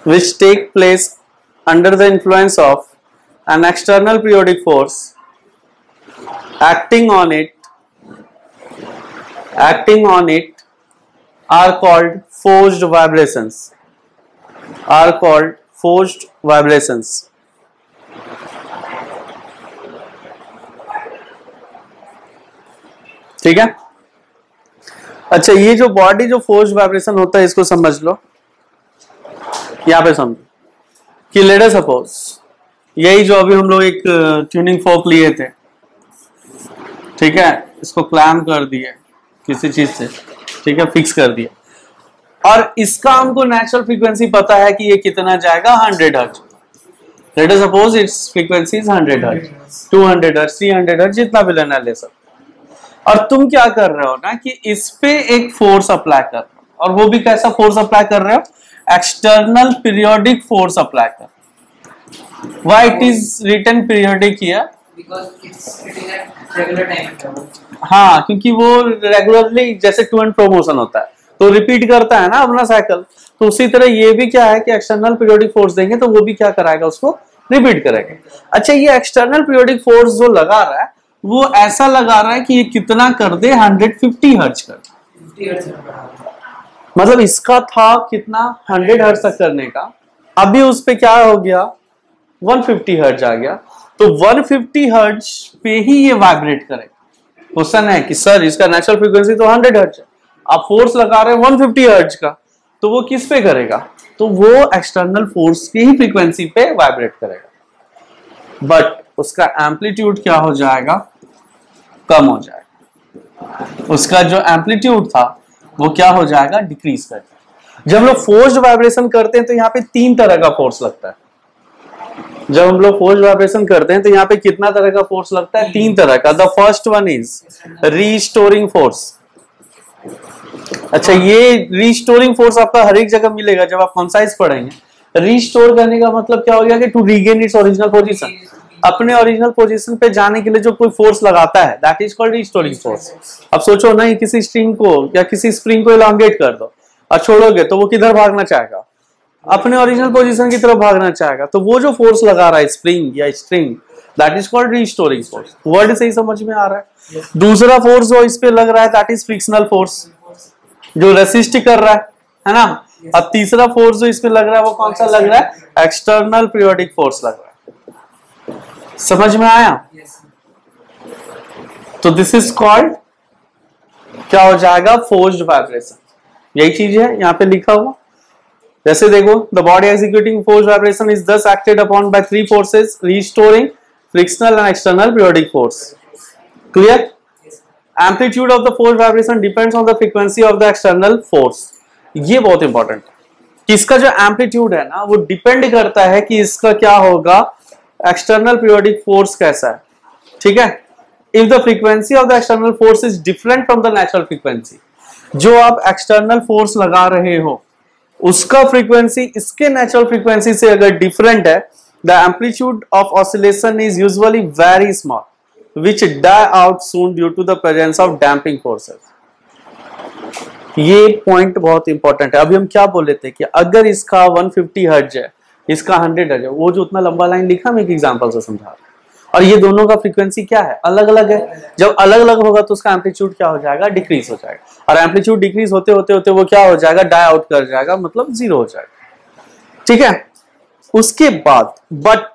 which take place under the influence of an external periodic force acting on it are called forced vibrations, ठीक है। अच्छा, ये जो body जो forced vibration होता है इसको समझ लो, यहां पे समझो कि लेट अस सपोज यही जो अभी हम लोग एक ट्यूनिंग फोक लिए थे, ठीक है, इसको क्लैम्प कर दिए किसी चीज से, ठीक है, फिक्स कर दिया, और इसका हमको नेचुरल फ्रीक्वेंसी पता है कि ये कितना जाएगा 100 hertz. Let us suppose it's frequency is 100 hertz, 200 hertz, 300 hertz, जितना भी लेना ले सकते। और तुम क्या कर रहे हो ना कि इस पे एक फोर्स अप्लाई कर रहे हो, और वो भी कैसा फोर्स अप्लाई कर रहे हो, एक्सटर्नल पीरियोडिक फोर्स अप्लाई कर। Why it is written periodic here? Because it's sitting at regular time interval. हाँ, क्योंकि वो रेगुलरली जैसे टू एंड प्रोमोशन होता है तो रिपीट करता है ना अपना साइकिल, तो उसी तरह ये भी क्या है कि एक्सटर्नल पीरियोडिक फोर्स देंगे तो वो भी क्या कराएगा, उसको रिपीट करेगा। अच्छा, ये एक्सटर्नल पीरियोडिक फोर्स जो लगा रहा है वो ऐसा लगा रहा है कि ये कितना कर दे, 150 हर्ट्ज कर दे। 50 हर्ट्ज मतलब इसका था कितना 100 हर्ट्ज तक करने का, अभी उस पे क्या हो गया 150 हर्ट्ज आ गया, तो 150 हर्ट्ज पे ही ये वाइब्रेट करेगा। क्वेश्चन है कि सर इसका नेचुरल फ्रीक्वेंसी तो 100 हर्ट्ज है, आप फोर्स लगा रहे हैं 150 हर्ट्ज का, तो वो किस पे करेगा, तो वो एक्सटर्नल फोर्स की ही फ्रीक्वेंसी पे वाइब्रेट करेगा, बट उसका एम्पलीट्यूड क्या हो जाएगा, कम हो जाएगा। उसका जो एम्पलीट्यूड था वो क्या हो जाएगा, डिक्रीज कर जाएगा। जब हम लोग फोर्स्ड वाइब्रेशन करते हैं तो यहाँ पे 3 तरह का फोर्स लगता है। जब हम लोग फोर्स्ड वाइब्रेशन करते हैं तो यहाँ पे कितना तरह का फोर्स लगता है, 3 तरह का। The first one is restoring force. अच्छा, ये रीस्टोरिंग फोर्स आपका हर एक जगह मिलेगा जब आप कंसाइज पढ़ेंगे। रीस्टोर करने का मतलब क्या हो गया कि to regain its original position, अपने ओरिजिनल पोजीशन पे जाने के लिए जो कोई फोर्स लगाता है that is called restoring force. अब सोचो ना, किसी स्ट्रिंग को या किसी स्प्रिंग को इलांगेट कर दो और छोड़ोगे तो वो किधर भागना चाहेगा, अपने ओरिजिनल पोजीशन की तरफ भागना चाहेगा, तो वो जो फोर्स लगा रहा है स्प्रिंग या string that is called restoring force. Word सही समझ में आ रहा है? दूसरा फोर्स जो इस पे लग रहा है दैट इज फ्रिक्शनल फोर्स, जो रेसिस्ट कर रहा है ना। अब तीसरा फोर्स जो इस पे लग रहा है वो कौन सा लग रहा है, एक्सटर्नल पीरियोडिक फोर्स लग रहा है। समझ में आया? तो दिस इज कॉल्ड क्या हो जाएगा, फोर्स्ड वाइब्रेशन। यही चीज है यहाँ पे लिखा हुआ। जैसे देखो, the body executing forced vibration is thus acted upon by 3 forces, restoring, frictional and external periodic force. Clear? Amplitude of the forced vibration depends on the frequency of the external force. ये बहुत important है कि इसका जो amplitude है ना वो depend करता है कि इसका क्या होगा, एक्सटर्नल पीरियोडिक फोर्स कैसा है। ठीक है? If the frequency of the external force is different from the natural frequency, जो आप एक्सटर्नल फोर्स लगा रहे हो उसका फ्रीक्वेंसी इसके नेचुरल फ्रीक्वेंसी से अगर डिफरेंट है, the amplitude of oscillation is usually very small which die out soon due to the presence of damping forces। ये पॉइंट बहुत इंपॉर्टेंट है। अभी हम क्या बोले थे कि अगर इसका 150 हर्ट्ज है, इसका 100 हर्ट्ज है, वो जो उतना लंबा लाइन लिखा मैं एक एग्जांपल से समझा, और ये दोनों का फ्रीक्वेंसी क्या है, अलग अलग है। जब अलग अलग होगा तो उसका एम्पलीट्यूड क्या हो जाएगा, डिक्रीज हो जाएगा, और एम्पलीट्यूड डिक्रीज होते होते होते वो क्या हो जाएगा, डाई आउट कर जाएगा, मतलब 0 हो जाएगा। ठीक है? उसके बाद बट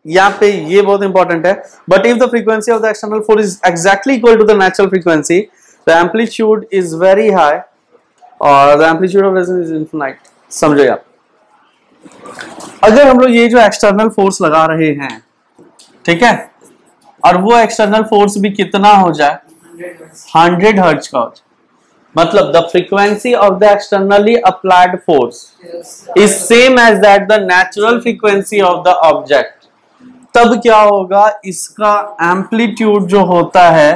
यहाँ पे ये बहुत इंपॉर्टेंट है, but if the frequency of the external force is exactly equal to the natural frequency, the amplitude is very high और the amplitude of resonance is infinite. समझो आप, अगर हम लोग ये जो एक्सटर्नल फोर्स लगा रहे हैं, ठीक है, और वो एक्सटर्नल फोर्स भी कितना हो जाए, 100 हर्ट्ज का हो जाए, मतलब the frequency of the externally applied force is same as that the natural frequency of the object, तब क्या होगा, इसका एम्पलीट्यूड जो होता है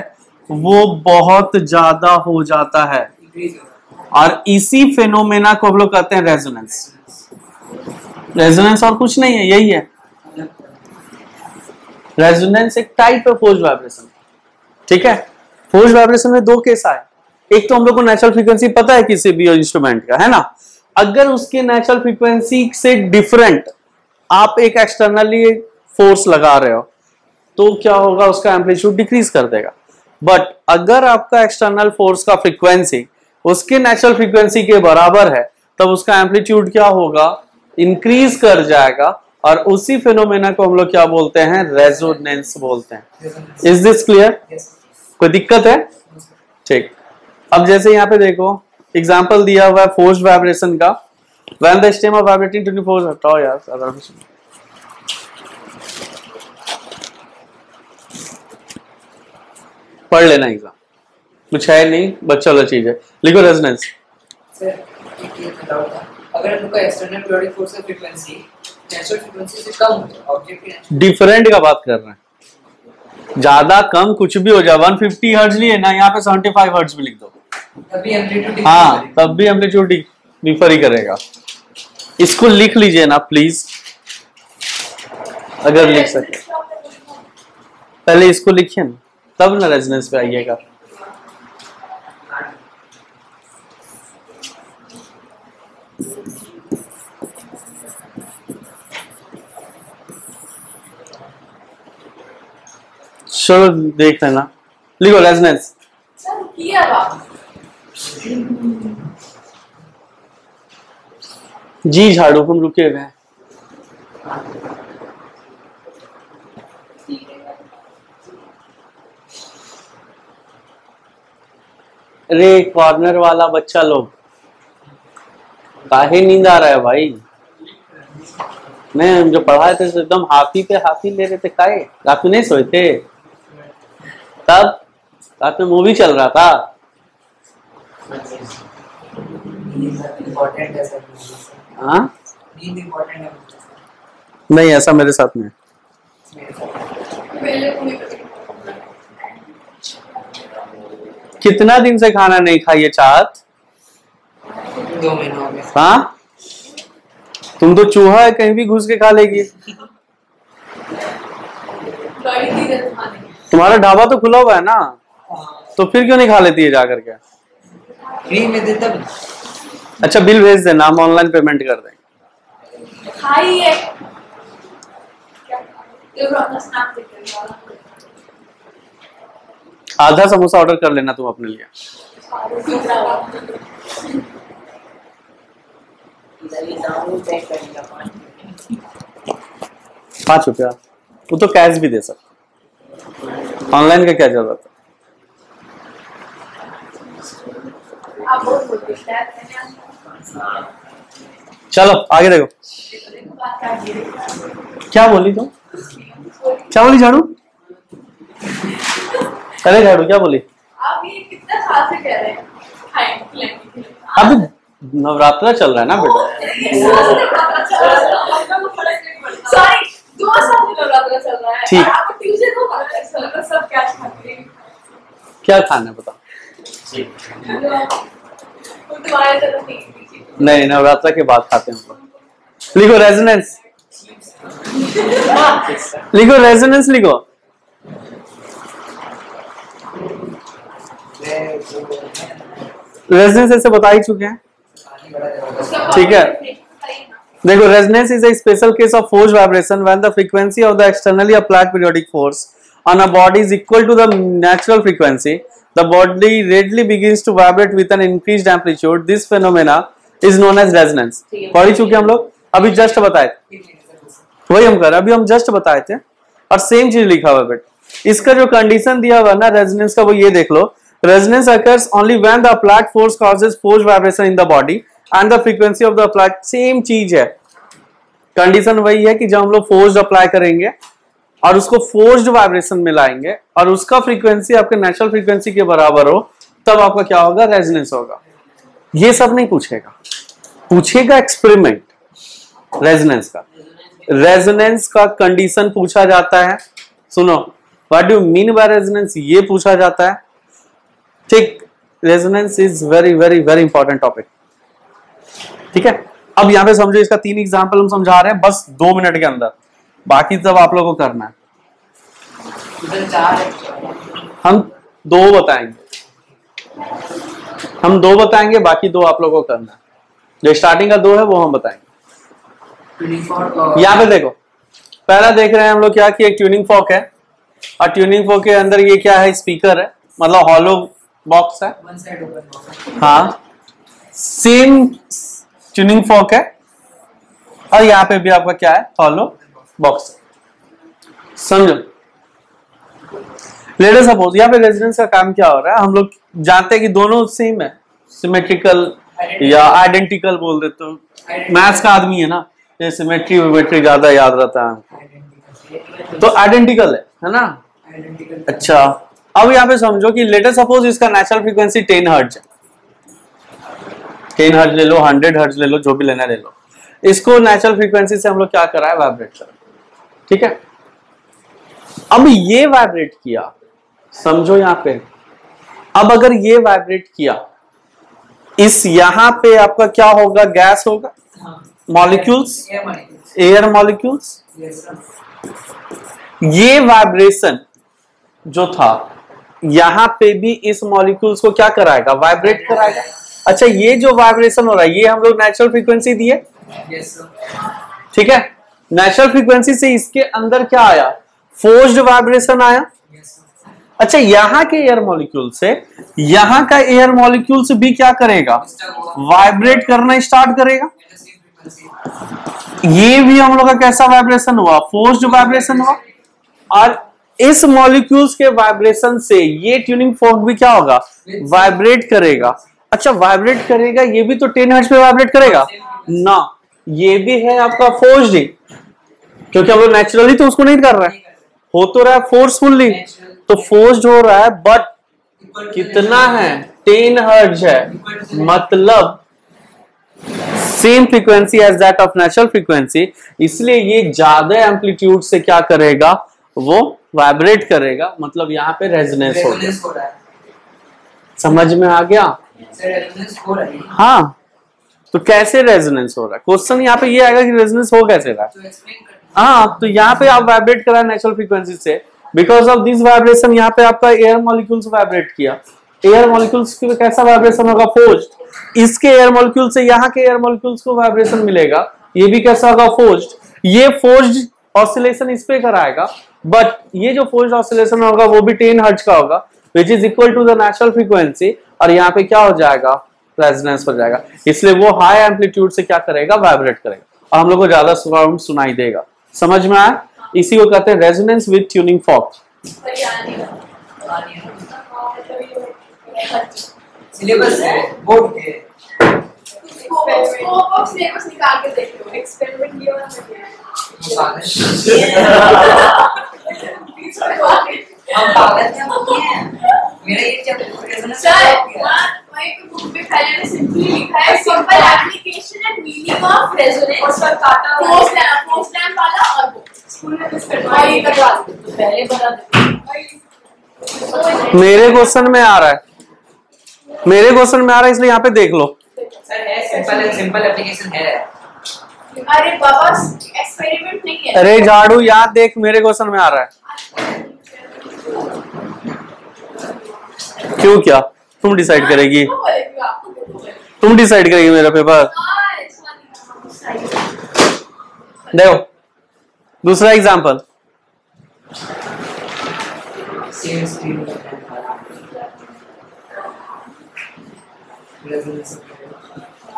वो बहुत ज्यादा हो जाता है, और इसी फेनोमेना को हम लोग कहते हैं रेजोनेंस। रेजोनेंस और कुछ नहीं है, यही है। रेजोनेंस एक टाइप है फोर्स्ड वाइब्रेशन। ठीक है? फोर्स वाइब्रेशन में दो केस आए, एक तो हम लोग को नेचुरल फ्रीक्वेंसी पता है किसी भी इंस्ट्रूमेंट का, है ना। अगर उसके नेचुरल फ्रीक्वेंसी से डिफरेंट आप एक एक्सटर्नली फोर्स लगा रहे हो तो क्या होगा, उसका एम्पलीट्यूड डिक्रीज कर देगा। बट अगर आपका एक्सटर्नल फोर्स का फ्रीक्वेंसी उसके नेचुरल फ्रीक्वेंसी के बराबर है तब उसका एम्पलीट्यूड क्या होगा, इंक्रीज कर जाएगा, और उसी फिनोमेना को हम लोग क्या बोलते हैं, रेजोनेंस बोलते हैं। Is this clear? कोई दिक्कत है? ठीक। अब जैसे यहाँ पे देखो एग्जाम्पल दिया हुआ है फोर्स वाइब्रेशन का, when the stem of vibrating 24 हटाओ यार, पढ़ लेना एग्जाम, कुछ है नहीं, बच्चा वाला चीज है। लिखो रेजोनेंस। सर एक ये डाउट था, अगर हम लोग का एक्सटर्नल पीरियोडिक फोर्स का फ्रीक्वेंसी नेचुरल फ्रीक्वेंसी से कम हो तो ऑब्जेक्ट की डिफरेंट का बात कर रहे हैं, ज्यादा कम कुछ भी हो जाए, 150 हर्ट्ज लिए ना, यहाँ पे 75 हर्ट्ज भी लिख दो, तभी एम्पलीट्यूड हाँ तब भी एम्पलीट्यूड डिफर ही करेगा। इसको लिख लीजिए ना प्लीज, अगर लिख सके। पहले इसको लिखिए ना, तब ना रेजोनेंस पे आइएगा। चलो देख लेना, लिखो रेजोनेंस। सर किया बात जी झाड़ू, हम रुके हुए हैं। अरे कॉर्नर वाला बच्चा लोग, काहे नींद आ रहा है भाई? मैं जो पढ़ाए थे तो एकदम हाथी पे हाथी ले रहे थे, काहे रात में नहीं सोए थे? तब रात में मूवी चल रहा था। इंपॉर्टेंट है सर, हाँ नींद इंपॉर्टेंट है नहीं, ऐसा मेरे साथ में। पहले पूरी कितना दिन से खाना नहीं खाई है चाहत? 2 महीनों में। हाँ तुम तो चूहा है, कहीं भी घुस के खा लेगी। गाड़ी दी रहती खाने की। तुम्हारा ढाबा तो खुला हुआ है ना, तो फिर क्यों नहीं खा लेती है जाकर के? फ्री में देता भी। अच्छा बिल भेज देना, हम ऑनलाइन पेमेंट कर देंगे। खाई है क्या? ये अपना स्नैप देख वाला आधा समोसा ऑर्डर कर लेना तुम अपने लिए। ₹5, वो तो कैश भी दे सकते, ऑनलाइन का क्या जरूरत है? आप बहुत बोलते हैं चलो आगे देखो, क्या बोली तुम? क्या बोली झाड़ू? अरे झाड़ू क्या बोली? आप ये कितना साल से कह रहे हैं खाएंगे अभी नवरात्रा चल रहा है ना बेटा। सॉरी 2 साल से नवरात्रा चल रहा है। ठीक। आपको ट्यूसडे को पता है सर सब क्या खाते हैं? क्या खाना है बता? वो तुम्हारे तरफ नहीं, नवरात्रा के बाद खाते हैं हम लोग। लिखो रेजोनेंस, लिखो रेजोनेंस, लिखो। रेजोनेंस ऐसे बता ही चुके हैं, ठीक है। देखो resonance is a special case of force vibration when the frequency of the externally applied periodic force on a body is equal to the natural frequency. The body readily begins to vibrate with an increased amplitude. This phenomena is known as resonance. पढ़ी चुके हम लोग, अभी just बताए थे, वही हम कर रहे हैं, अभी हम जस्ट बताए थे और सेम चीज लिखा हुआ है बेटा। इसका जो कंडीशन दिया हुआ है ना रेजोनेंस का, वो ये देख लो, resonance occurs only when the applied force causes force vibration in the body and the frequency of the applied, same चीज है, कंडीशन वही है कि जब हम लोग फोर्स अप्लाई करेंगे और उसको फोर्स्ड वाइब्रेशन में लाएंगे और उसका फ्रीक्वेंसी आपके नेचुरल फ्रीक्वेंसी के बराबर हो, तब आपका क्या होगा, रेजोनेंस होगा। ये सब नहीं पूछेगा, पूछेगा एक्सपेरिमेंट रेजोनेंस का। रेजोनेंस का कंडीशन पूछा जाता है, सुनो, what do you mean by resonance, ये पूछा जाता है, ठीक। Resonance is very very very important topic, ठीक है। अब यहां पे समझो, इसका 3 एग्जांपल हम समझा रहे हैं बस 2 मिनट के अंदर, बाकी सब आप लोगों को करना है। हम दो बताएंगे, हम दो बताएंगे, बाकी दो आप लोगों को करना है। जो स्टार्टिंग का दो है वो हम बताएंगे। यहाँ पे देखो, पहला देख रहे हैं हम लोग क्या कि एक ट्यूनिंग फॉर्क है, और ट्यूनिंग फॉर्क के अंदर ये क्या है, स्पीकर है, मतलब हॉलो बॉक्स है। हाँ, सेम ट्यूनिंग फॉर्क है, और यहाँ पे भी आपका क्या है, हॉलो बॉक्स है। समझो, लेट सपोज यहाँ पे रेजोनेंस का काम क्या हो रहा है, हम लोग जानते हैं कि दोनों सेम है, सिमेट्रिकल या आइडेंटिकल बोल देते हो, मैथ्स का आदमी है ना, ये सिमेट्री विमेट्री ज्यादा याद रहता है, तो आइडेंटिकल है ना। अच्छा, अब यहाँ पे समझो कि लेट सपोज इसका नेचुरल फ्रीक्वेंसी 10 हर्ट्ज है, 10 हर्ट्ज ले लो, 100 हर्ट्ज ले लो, जो भी लेना ले लो। इसको नेचुरल फ्रीक्वेंसी से हम लोग क्या करा है, वाइब्रेट करा, ठीक है। अब ये वाइब्रेट किया, समझो यहाँ पे, अब अगर ये वाइब्रेट किया, इस यहां पे आपका क्या होगा, गैस होगा, मॉलिक्यूल्स, एयर मॉलिक्यूल्स। ये वाइब्रेशन जो था यहां पे भी इस मॉलिक्यूल्स को क्या कराएगा, वाइब्रेट कराएगा। अच्छा, ये जो वाइब्रेशन हो रहा है ये हम लोग नेचुरल फ्रीक्वेंसी दिए, ठीक है। नेचुरल फ्रीक्वेंसी से इसके अंदर क्या आया, फोर्स्ड वाइब्रेशन आया। अच्छा, यहाँ के एयर मॉलिक्यूल से यहाँ का एयर मॉलिक्यूल्स भी क्या करेगा, वाइब्रेट करना स्टार्ट करेगा। ये भी हम लोग का कैसा वाइब्रेशन हुआ, फोर्स्ड वाइब्रेशन हुआ, और इस मॉलिक्यूल्स के वाइब्रेशन से ये ट्यूनिंग फॉर्क भी क्या होगा, वाइब्रेट करेगा। अच्छा, वाइब्रेट करेगा, ये भी तो 10 हर्ट्ज पे वाइब्रेट करेगा ना, ये भी है आपका फोर्स्ड, क्योंकि हम लोग नेचुरली तो उसको नहीं कर रहा है, हो तो रहा है फोर्सफुली, तो फोर्स्ड हो रहा है, बट कितना है, 10 हर्ट्ज है, मतलब same frequency as that of natural frequency, इसलिए ये ज्यादा एम्पलीट्यूड से क्या करेगा, वो वाइब्रेट करेगा, मतलब यहाँ पे रेजोनेंस हो रहा है। समझ में आ गया? हाँ, तो कैसे रेजोनेंस हो रहा है, क्वेश्चन यहाँ पे ये आएगा कि रेजोनेंस हो कैसे रहा है। हाँ, तो यहाँ पे आप वाइब्रेट करा नेचुरल फ्रीक्वेंसी से, बिकॉज ऑफ दिस वाइब्रेशन यहाँ पे आपका एयर मॉलिक्यूल्स वाइब्रेट किया। एयर मॉलिक्यूल्स की कैसा वाइब्रेशन होगा, फोर्स्ड। इसके एयर मॉलिक्यूल से यहाँ के एयर मॉलिक्यूल्स को वाइब्रेशन मिलेगा, ये भी कैसा होगा, फोर्स्ड। ये फोर्स्ड ऑसिलेशन इस पे कराएगा, बट ये जो फोर्स्ड ऑसिलेशन होगा वो भी 10 हर्ट्ज का होगा, which is equal to the natural frequency, और यहाँ पे क्या हो जाएगा, रेजोनेंस हो जाएगा। इसलिए वो हाई एम्पलीट्यूड से क्या करेगा, वाइब्रेट करेगा, और हम लोग को ज्यादा साउंड सुनाई देगा। समझ में आया? इसी को कहते हैं resonance with tuning fork. Syllabus है, बोर्ड है, स्कोप ऑफ सिलेबस निकाल के देखो, एक्सपेरिमेंट किया हम पागल हैं, मेरा ये चैप्टर सर वही पे बुक में पहले ने सिंपली लिखा है, simple application and meaning of resonance, और सर काटा फोर्स लैंप वाला, और वो स्कूल में मिस करवा ये करवा दो, तो पहले बता दो। मेरे क्वेश्चन में आ रहा है, मेरे क्वेश्चन में आ रहा है, इसलिए यहाँ पे देख लो। सर है सिंपल एप्लीकेशन है। अरे बाबा, एक्सपेरिमेंट नहीं है। अरे झाड़ू, याद देख, मेरे क्वेश्चन में आ रहा है। क्यों, क्या तुम डिसाइड करेगी, तुम डिसाइड करेगी मेरा पेपर। देखो दूसरा example,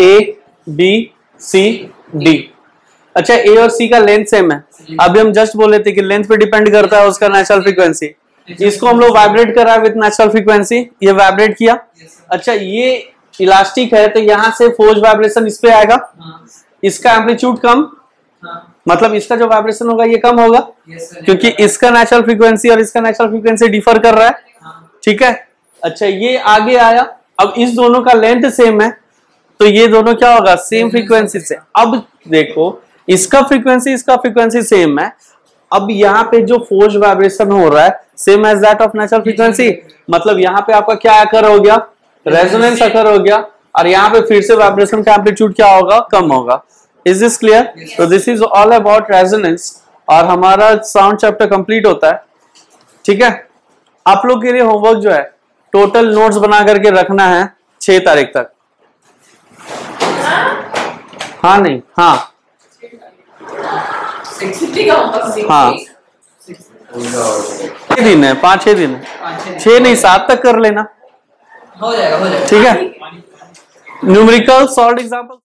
A B C D. अच्छा, ए और सी का लेंथ सेम है, अभी हम जस्ट बोले थे कि लेंथ पे डिपेंड करता है उसका नेचुरल फ्रीक्वेंसी। इसको हम लोग वाइब्रेट करा विद नेचुरल फ्रीक्वेंसी, ये वाइब्रेट किया। अच्छा, ये इलास्टिक है, तो यहाँ से फोर्स वाइब्रेशन इस पे आएगा, इसका एम्पलीट्यूड कम, मतलब इसका जो वाइब्रेशन होगा ये कम होगा, क्योंकि इसका नेचुरल फ्रीक्वेंसी और इसका नेचुरल फ्रीक्वेंसी डिफर कर रहा है, ठीक है। अच्छा, ये आगे आया, अब इस दोनों का लेंथ सेम है, तो ये दोनों क्या होगा, सेम फ्रीक्वेंसी से। अब देखो, इसका फ्रीक्वेंसी सेम है, अब यहाँ पे जो फोर्स वाइब्रेशन हो रहा है same as that of natural frequency, मतलब यहाँ पे आपका क्या अकर हो गया, रेजोनेंस अकर हो गया, और यहाँ पे फिर से वाइब्रेशन का एम्पलीट्यूड क्या होगा, कम होगा। Is this clear? तो this is all about resonance, और हमारा साउंड चैप्टर कंप्लीट होता है, ठीक है। आप लोग के लिए होमवर्क जो है टोटल नोट्स बना करके रखना है 6 तारीख तक। हाँ नहीं, हाँ 60 का होगा। हाँ 6 दिन है, 5-6 दिन है, 6 नहीं 7 तक कर लेना, हो जाएगा ठीक है। Numerical solve example.